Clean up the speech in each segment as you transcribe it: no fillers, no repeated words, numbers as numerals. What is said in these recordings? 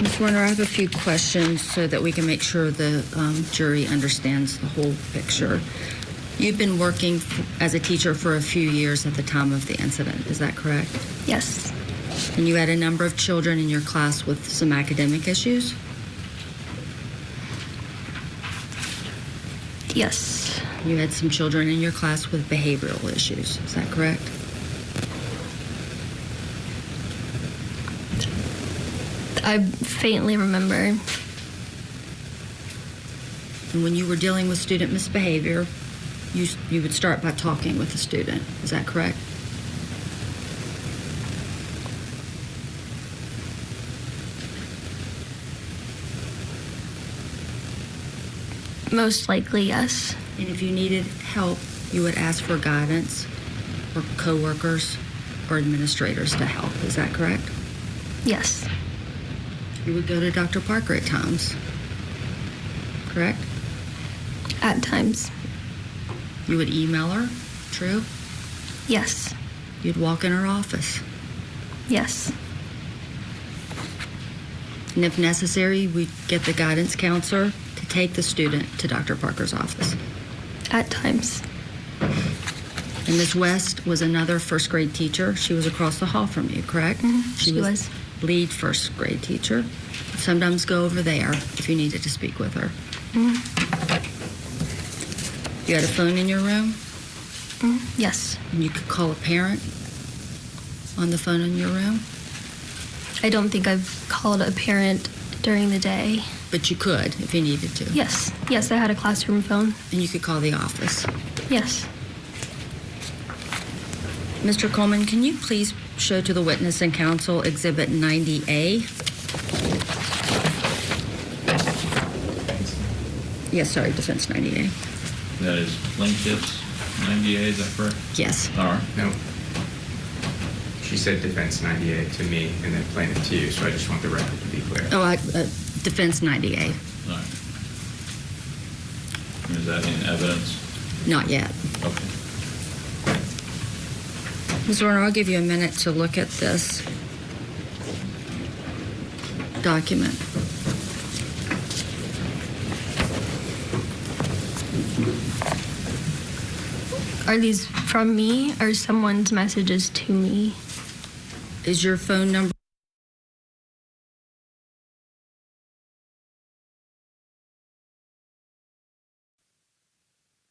Ms. Zwerner, I have a few questions so that we can make sure the jury understands the whole picture. You've been working as a teacher for a few years at the time of the incident, is that correct? Yes. And you had a number of children in your class with some academic issues? Yes. You had some children in your class with behavioral issues, is that correct? I faintly remember. And when you were dealing with student misbehavior, you would start by talking with the student, is that correct? Most likely, yes. And if you needed help, you would ask for guidance or coworkers or administrators to help, is that correct? Yes. You would go to Dr. Parker at times, correct? At times. You would email her, true? Yes. You'd walk in her office. Yes. And if necessary, we'd get the guidance counselor to take the student to Dr. Parker's office. At times. And Ms. West was another first grade teacher. She was across the hall from you, correct? Mm-hmm. She was. Lead first grade teacher. Sometimes go over there if you needed to speak with her. Mm-hmm. You had a phone in your room? Mm-hmm. Yes. And you could call a parent on the phone in your room? I don't think I've called a parent during the day. But you could if you needed to. Yes. Yes, I had a classroom phone. And you could call the office. Yes. Mr. Coleman, can you please show to the witness and counsel Exhibit 90A? Yes, sorry, Defense 90A. That is plaintiff's 90A, is that correct? Yes. All right. No. She said defense 98 to me and then plaintiff to you, so I just want the record to be clear. Oh, Defense 90A. All right. Is that in evidence? Not yet. Okay. Ms. Zwerner, I'll give you a minute to look at this document. Are these from me or someone's messages to me? Is your phone number?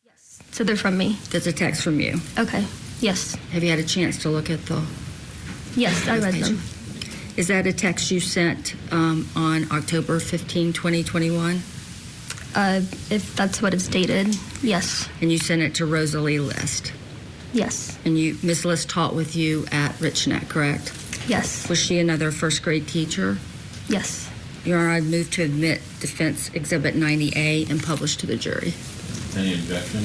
Yes. So they're from me? That's a text from you. Okay. Yes. Have you had a chance to look at the? Yes, I read them. Is that a text you sent on October 15, 2021? If that's what it's stated, yes. And you sent it to Rosalie List? Yes. And Ms. List taught with you at Richneck, correct? Yes. Was she another first grade teacher? Yes. Your Honor, I move to admit Defense Exhibit 90A and publish to the jury. Any objection?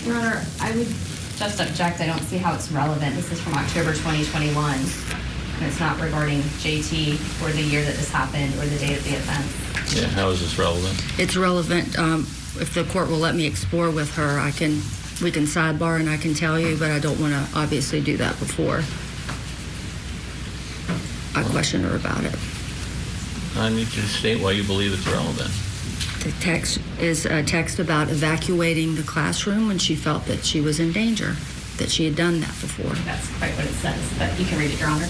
Your Honor, I would just object. I don't see how it's relevant. This is from October 2021. And it's not regarding JT or the year that this happened or the date of the event. Yeah, how is this relevant? It's relevant. If the court will let me explore with her, we can sidebar and I can tell you, but I don't want to obviously do that before I question her about it. I need you to state why you believe it's relevant. The text is a text about evacuating the classroom when she felt that she was in danger, that she had done that before. That's quite what it says, but you can read it, Your Honor.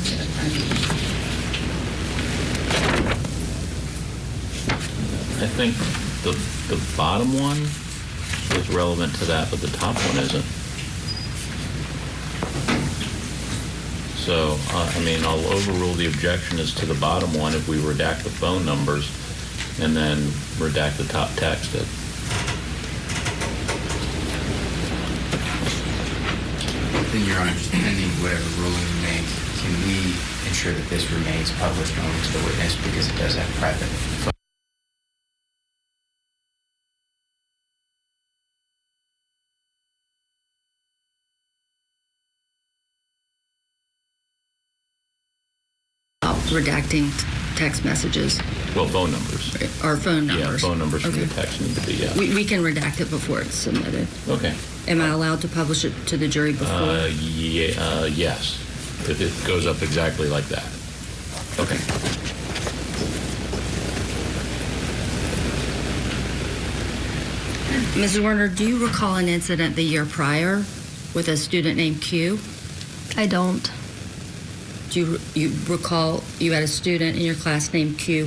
I think the bottom one is relevant to that, but the top one isn't. So, I'll overrule the objection as to the bottom one if we redact the phone numbers and then redact the top text. Then, Your Honor, just pending whatever ruling you make, can we ensure that this remains published only to the witness because it does have private phone? Redacting text messages. Well, phone numbers. Or phone numbers. Yeah, phone numbers from Okay. the text need to be, yeah. We can redact it before it's submitted. Okay. Am I allowed to publish it to the jury before? Yes, if it goes up exactly like that. Okay. Ms. Werner, do you recall an incident the year prior with a student named Q? I don't. Do you recall you had a student in your class named Q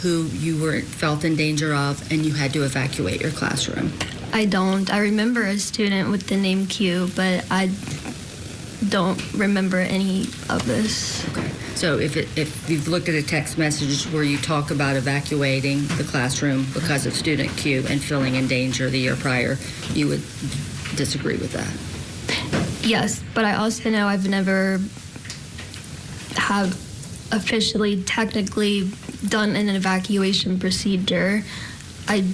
who you felt in danger of and you had to evacuate your classroom? I don't. I remember a student with the name Q, but I don't remember any of this. Okay. So if you've looked at a text message where you talk about evacuating the classroom because of student Q and feeling in danger the year prior, you would disagree with that? Yes, but I also know I've never have officially, technically done an evacuation procedure. I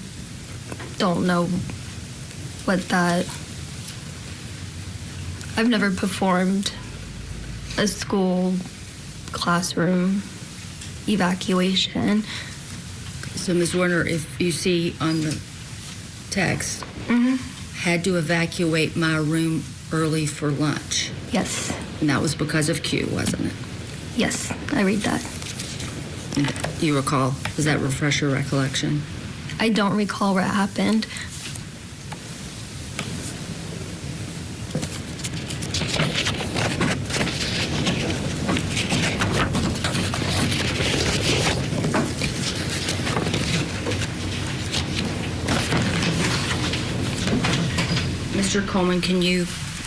don't know what that. I've never performed a school classroom evacuation. So, Ms. Werner, if you see on the text, had to evacuate my room early for lunch, Yes, and that was because of Q, wasn't it? yes, I read that. You recall? Does that refresh your recollection? I don't recall what happened. Mr. Coleman, can you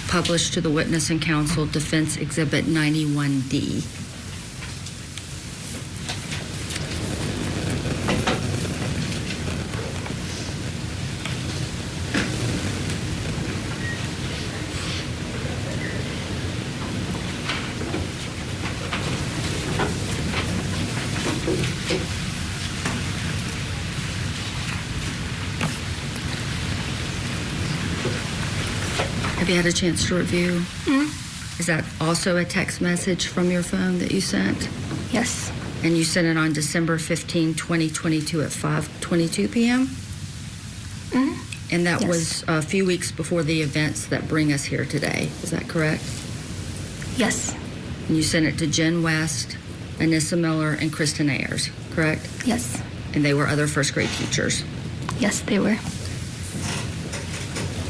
publish to the witness and counsel Defense Exhibit 91D? Have you had a chance to review? Is that also a text message from your phone that you sent? Yes, And you sent it on December 15, 2022 at 5:22 p.m.? And that Yes. was a few weeks before the events that bring us here today. Is that correct? yes, And you sent it to Jen West, Anissa Miller, and Kristen Ayers, correct? yes, And they were other first grade teachers. yes, they were.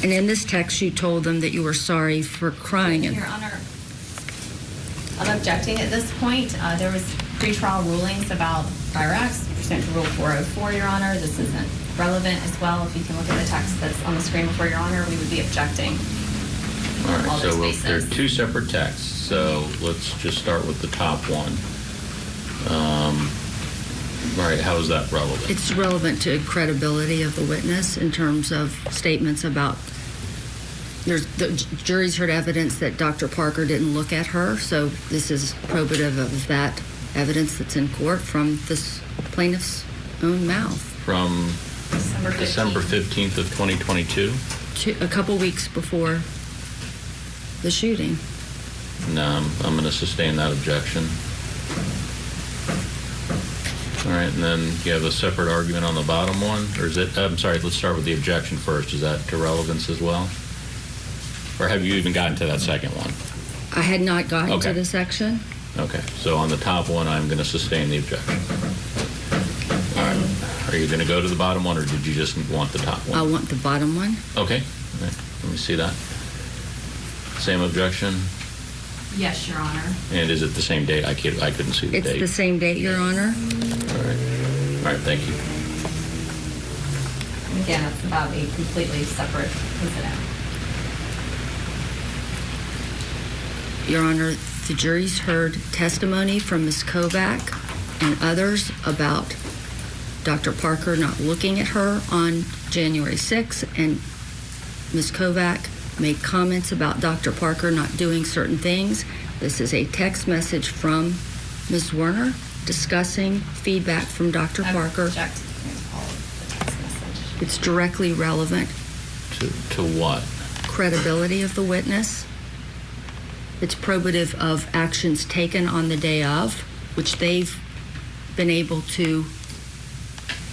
And in this text, you told them that you were sorry for crying. Your Honor, I'm objecting at this point. There was pretrial rulings about prior acts pursuant to Rule 404, Your Honor. This isn't relevant as well. If you can look at the text that's on the screen before Your Honor, we would be objecting. All on right, those so bases. there are two separate texts, so let's just start with the top one. All right, how is that relevant? It's relevant to credibility of the witness in terms of statements about, the jury's heard evidence that Dr. Parker didn't look at her, so this is probative of that evidence that's in court from this plaintiff's own mouth. From December 15th of 2022? A couple weeks before the shooting. No, I'm going to sustain that objection. All right, and then you have a separate argument on the bottom one, or is it, I'm sorry, let's start with the objection first. Is that to relevance as well? Or have you even gotten to that second one? I had not gotten to Okay. the section. Okay, so on the top one, I'm going to sustain the objection. All right, are you going to go to the bottom one, or did you just want the top I one? want the bottom one. Okay, all right, let me see that. Same objection, Yes, Your Honor. and is it the same date? I couldn't see the It's date. the same date, Your Honor. All right, thank you. Again, it's about a completely separate incident. Your Honor, the jury's heard testimony from Ms. Kovac and others about Dr. Parker not looking at her on January 6th, and Ms. Kovac made comments about Dr. Parker not doing certain things. This is a text message from Ms. Werner discussing feedback from Dr. I Parker. object to all of the text message. It's directly relevant. To what? Credibility of the witness. It's probative of actions taken on the day of, which they've been able to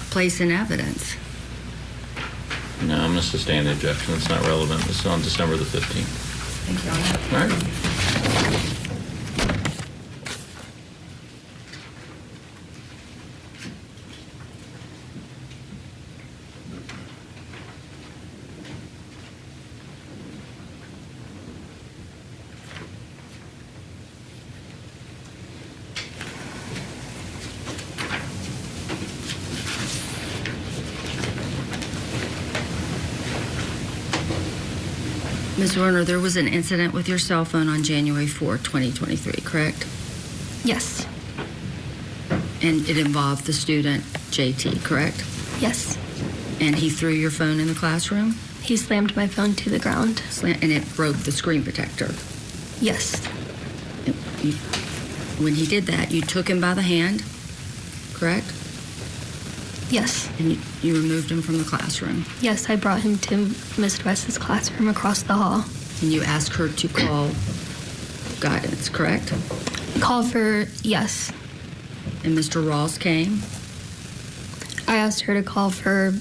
place in evidence. No, I'm going to sustain the objection. It's not relevant. This is on December the 15th. Thank you, Your Honor. All right. Ms. Zwerner, there was an incident with your cell phone on January 4, 2023, correct? Yes. And it involved the student JT, correct? Yes. And he threw your phone in the classroom? He slammed my phone to the ground. And it broke the screen protector. Yes. When he did that, you took him by the hand, correct? Yes. And you removed him from the classroom. Yes, I brought him to Miss West's classroom across the hall. And you asked her to call guidance, correct? Call for, yes. And Mr. Rawls came? I asked her to call for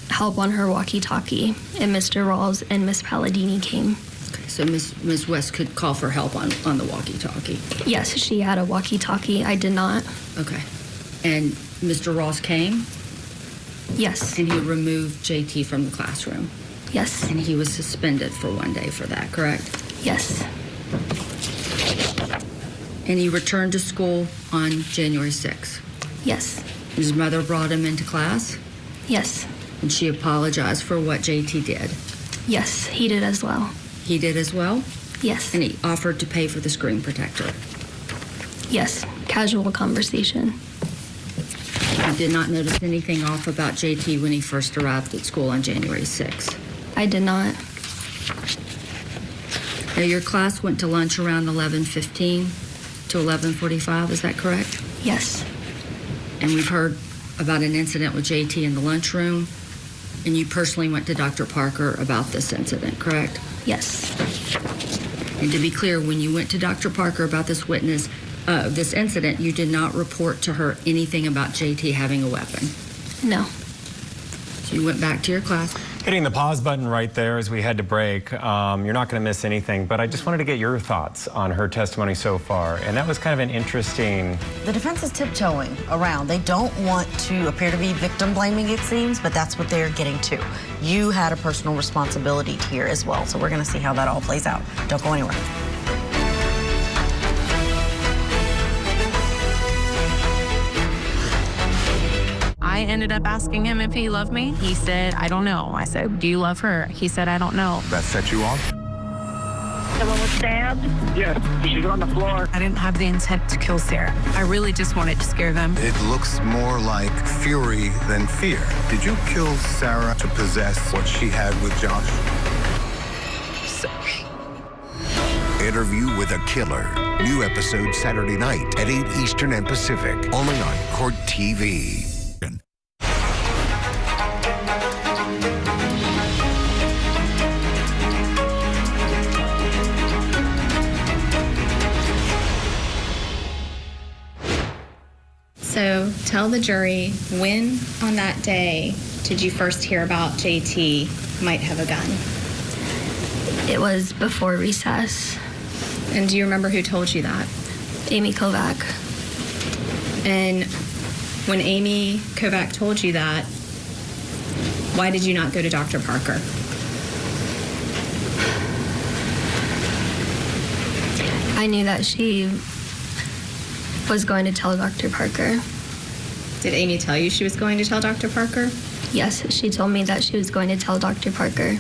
help on her walkie-talkie, and Mr. Rawls and Miss Palladini came. Okay, so Ms. West could call for help on the walkie-talkie. Yes, she had a walkie-talkie. I did not. Okay. And Mr. Rawls came? Yes. And he removed JT from the classroom? Yes. And he was suspended for 1 day for that, correct? Yes. And he returned to school on January 6th? Yes. His mother brought him into class? Yes. And she apologized for what JT did? Yes, he did as well. He did as well? Yes. And he offered to pay for the screen protector? Yes. Casual conversation. You did not notice anything off about JT when he first arrived at school on January 6th? I did not. Now, your class went to lunch around 11:15 to 11:45, is that correct? Yes. And we've heard about an incident with JT in the lunchroom, and you personally went to Dr. Parker about this incident, correct? Yes. And to be clear, when you went to Dr. Parker about this incident, you did not report to her anything about JT having a weapon. No. So you went back to your class. Hitting the pause button right there as we head to break. You're not going to miss anything, but I just wanted to get your thoughts on her testimony so far. And that was kind of an interesting... The defense is tiptoeing around. They don't want to appear to be victim blaming, it seems, but that's what they're getting to. You had a personal responsibility here as well, so we're going to see how that all plays out. Don't go anywhere. I ended up asking him if he loved me. He said, I don't know. I said, do you love her? He said, I don't know. That set you off? Someone was stabbed? Yes, she's on the floor. I didn't have the intent to kill Sarah. I really just wanted to scare them. It looks more like fury than fear. Did you kill Sarah to possess what she had with Josh? Sorry. Interview with a Killer. New episode Saturday night at 8 Eastern and Pacific. Only on Court TV. So tell the jury, when on that day did you first hear about JT might have a gun? It was before recess. And do you remember who told you that? Amy Kovac. And when Amy Kovac told you that, why did you not go to Dr. Parker? I knew that she was going to tell Dr. Parker. Did Amy tell you she was going to tell Dr. Parker? Yes, she told me that she was going to tell Dr. Parker.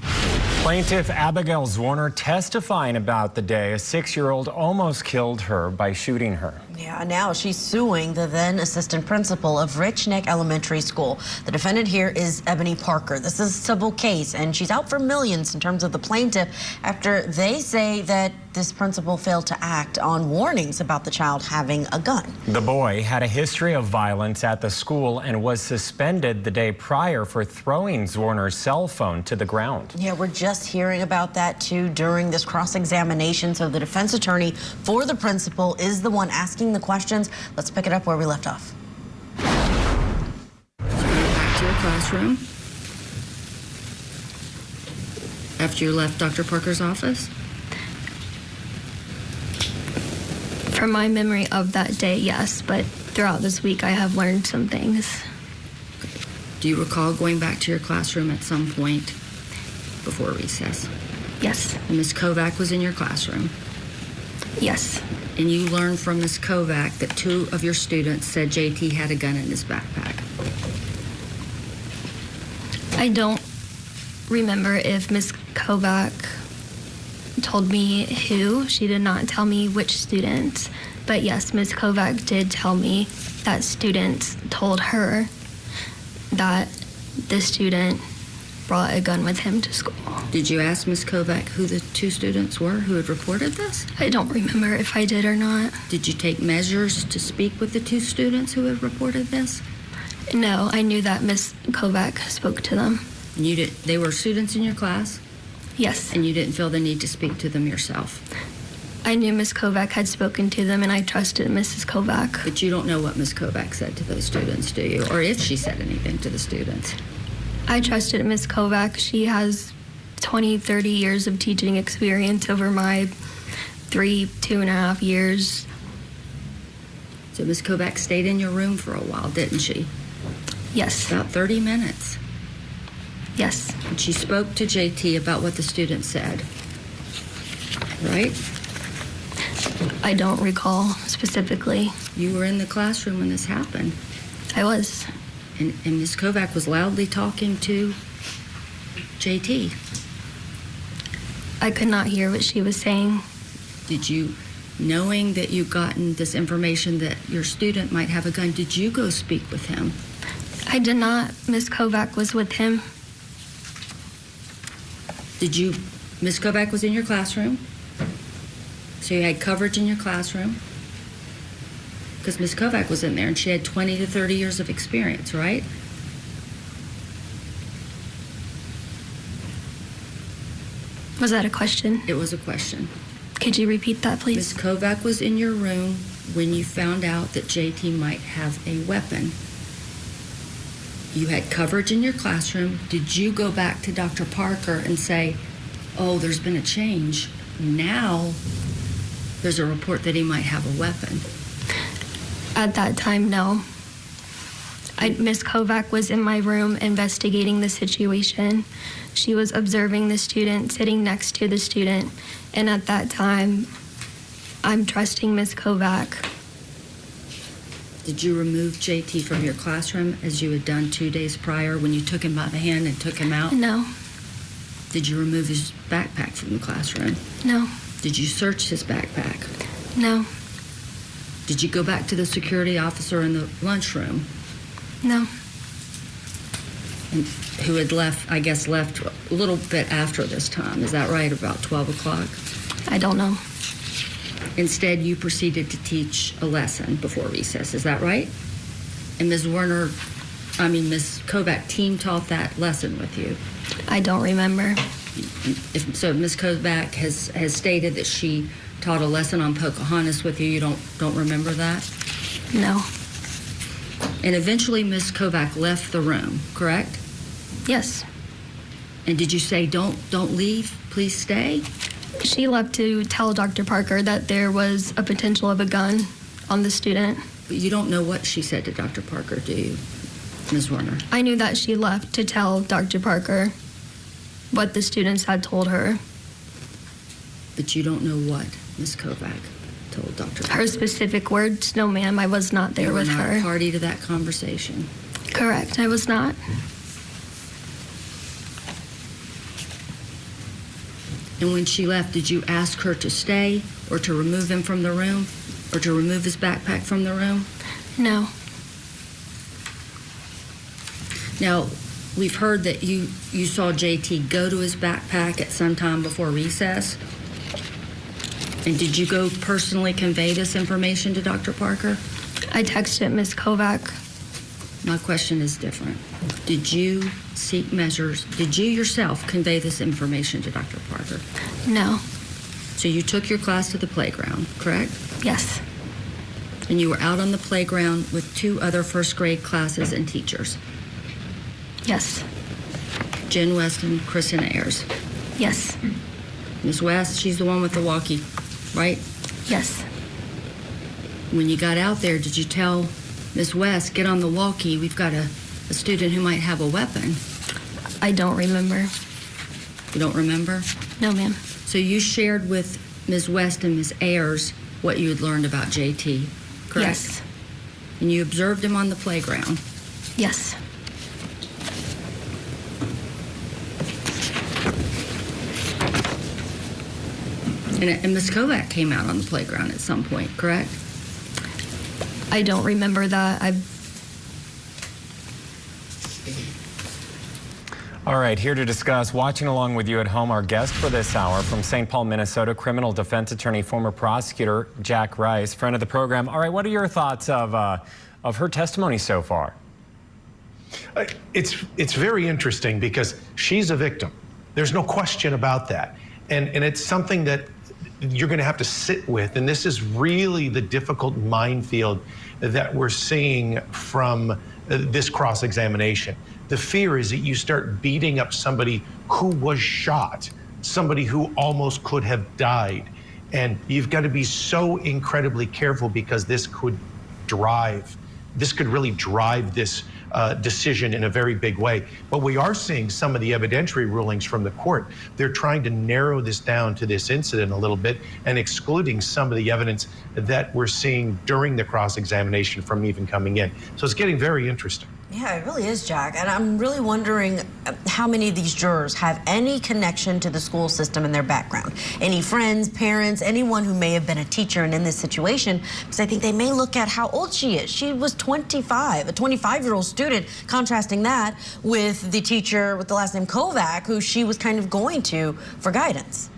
Plaintiff Abigail Zwerner testifying about the day a 6-year-old almost killed her by shooting her. Yeah, now she's suing the then assistant principal of Richneck Elementary School. The defendant here is Ebony Parker. This is a civil case, and she's out for millions in terms of the plaintiff after they say that this principal failed to act on warnings about the child having a gun. The boy had a history of violence at the school and was suspended the day prior for throwing Zwerner's cell phone to the ground. Yeah, we're just hearing about that too during this cross-examination. So the defense attorney for the principal is the one asking the questions. Let's pick it up where we left off. So you went back to your classroom after you left Dr. Parker's office? From my memory of that day, yes, but throughout this week I have learned some things. Do you recall going back to your classroom at some point before recess? Yes. And Ms. Kovac was in your classroom? Yes. And you learned from Ms. Kovac that 2 of your students said JT had a gun in his backpack? I don't remember if Ms. Kovac told me who. She did not tell me which students. But yes, Ms. Kovac did tell me that students told her that the student brought a gun with him to school. Did you ask Ms. Kovac who the two students were who had reported this? I don't remember if I did or not. Did you take measures to speak with the two students who had reported this? No, I knew that Ms. Kovac spoke to them. And you did. They were students in your class? Yes. And you didn't feel the need to speak to them yourself? I knew Ms. Kovac had spoken to them, and I trusted Mrs. Kovac. But you don't know what Ms. Kovac said to those students, do you? Or if she said anything to the students? I trusted Ms. Kovac. She has 20, 30 years of teaching experience over my 2.5 years. So Ms. Kovac stayed in your room for a while, didn't she? Yes. About 30 minutes. Yes. And she spoke to JT about what the student said, right? I don't recall specifically. You were in the classroom when this happened. I was. And Ms. Kovac was loudly talking to JT. I could not hear what she was saying. Did you, knowing that you'd gotten this information that your student might have a gun, did you go speak with him? I did not. Ms. Kovac was with him. Did you, Ms. Kovac was in your classroom? So you had coverage in your classroom? Because Ms. Kovac was in there and she had 20 to 30 years of experience, right? Was that a question? It was a question. Could you repeat that, please? Ms. Kovac was in your room when you found out that JT might have a weapon. You had coverage in your classroom. Did you go back to Dr. Parker and say, oh, there's been a change. Now there's a report that he might have a weapon? At that time, no. Ms. Kovac was in my room investigating the situation. She was observing the student, sitting next to the student. And at that time, I'm trusting Ms. Kovac. Did you remove JT from your classroom as you had done 2 days prior when you took him by the hand and took him out? No. Did you remove his backpack from the classroom? No. Did you search his backpack? No. Did you go back to the security officer in the lunchroom? No. And who had left, I guess, left a little bit after this time. Is that right, about 12 o'clock? I don't know. Instead, you proceeded to teach a lesson before recess. Is that right? And Ms. Kovac team taught that lesson with you? I don't remember. So Ms. Kovac has stated that she taught a lesson on Pocahontas with you. You don't remember that? No. And eventually Ms. Kovac left the room, correct? Yes. And did you say, don't leave, please stay? She left to tell Dr. Parker that there was a potential of a gun on the student. But you don't know what she said to Dr. Parker, do you, Ms. Werner? I knew that she left to tell Dr. Parker what the students had told her. But you don't know what Ms. Kovac told Dr. Parker? Her specific words? No, ma'am, I was not there with You were her. not party to that conversation? Correct, I was not. And when she left, did you ask her to stay or to remove him from the room or to remove his backpack from the room? No. Now, we've heard that you saw JT go to his backpack at some time before recess. And did you go personally convey this information to Dr. Parker? I texted Ms. Kovac. My question is different. Did you seek measures? Did you yourself convey this information to Dr. Parker? No. So you took your class to the playground, correct? Yes. And you were out on the playground with 2 other first grade classes and teachers? Yes. Jen West and Kristen Ayers? Yes. Ms. West, she's the one with the walkie, right? Yes. When you got out there, did you tell Ms. West, get on the walkie, we've got a student who might have a weapon? I don't remember. You don't remember? No, ma'am. So you shared with Ms. West and Ms. Ayers what you had learned about JT, correct? Yes. And you observed him on the playground? Yes. And Ms. Kovac came out on the playground at some point, correct? I don't remember that. All right, here to discuss, watching along with you at home, our guest for this hour from St. Paul, Minnesota, criminal defense attorney, former prosecutor Jack Rice, friend of the program. All right, what are your thoughts of her testimony so far? It's very interesting because she's a victim. There's no question about that. And it's something that you're going to have to sit with. And this is really the difficult minefield that we're seeing from this cross-examination. The fear is that you start beating up somebody who was shot, somebody who almost could have died. And you've got to be so incredibly careful because this could really drive this decision in a very big way. But we are seeing some of the evidentiary rulings from the court. They're trying to narrow this down to this incident a little bit and excluding some of the evidence that we're seeing during the cross-examination from even coming in. So it's getting very interesting. Yeah, it really is, Jack. And I'm really wondering how many of these jurors have any connection to the school system in their background. Any friends, parents, anyone who may have been a teacher and in this situation, because I think they may look at how old she is. She was 25, a 25-year-old student, contrasting that with the teacher with the last name Kovac, who she was kind of going to for guidance.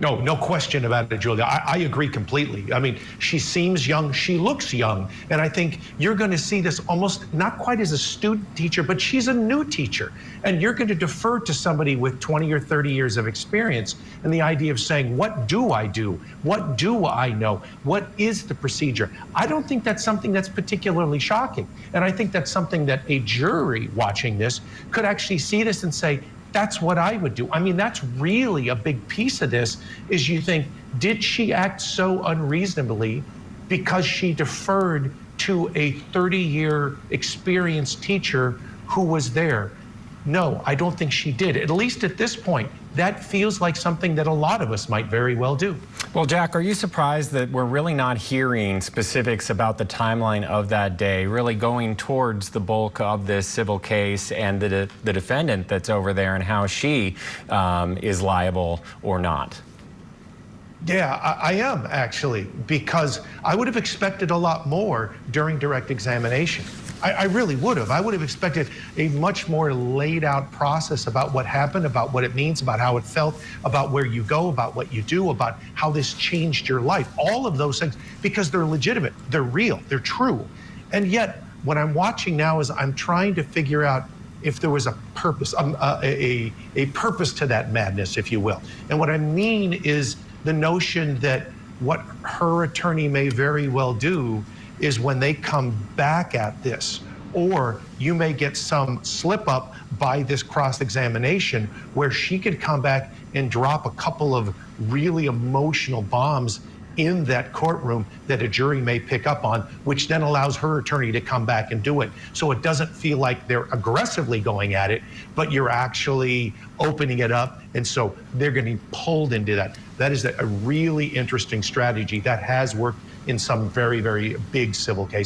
No question about it, Julia. I agree completely. I mean, she seems young, she looks young, and I think you're going to see this almost not quite as a student teacher, but she's a new teacher, and you're going to defer to somebody with 20 or 30 years of experience and the idea of saying, what do I do? What do I know? What is the procedure? I don't think that's something that's particularly shocking, and I think that's something that a jury watching this could actually see this and say, that's what I would do. I mean, that's really a big piece of this, is you think, did she act so unreasonably because she deferred to a 30-year experienced teacher who was there? No, I don't think she did. At least at this point, that feels like something that a lot of us might very well do. Well, Jack, are you surprised that we're really not hearing specifics about the timeline of that day, really going towards the bulk of this civil case and the defendant that's over there and how she is liable or not? Yeah, I am actually, because I would have expected a lot more during direct examination. I really would have. I would have expected a much more laid out process about what happened, about what it means, about how it felt, about where you go, about what you do, about how this changed your life. All of those things, because they're legitimate, they're real, they're true. And yet, what I'm watching now is I'm trying to figure out if there was a purpose, a purpose to that madness, if you will. And what I mean is the notion that what her attorney may very well do is when they come back at this, or you may get some slip up by this cross-examination where she could come back and drop a couple of really emotional bombs in that courtroom that a jury may pick up on, which then allows her attorney to come back and do it. So it doesn't feel like they're aggressively going at it, but you're actually opening it up. And so they're getting pulled into that. That is a really interesting strategy that has worked in some very, very big civil cases.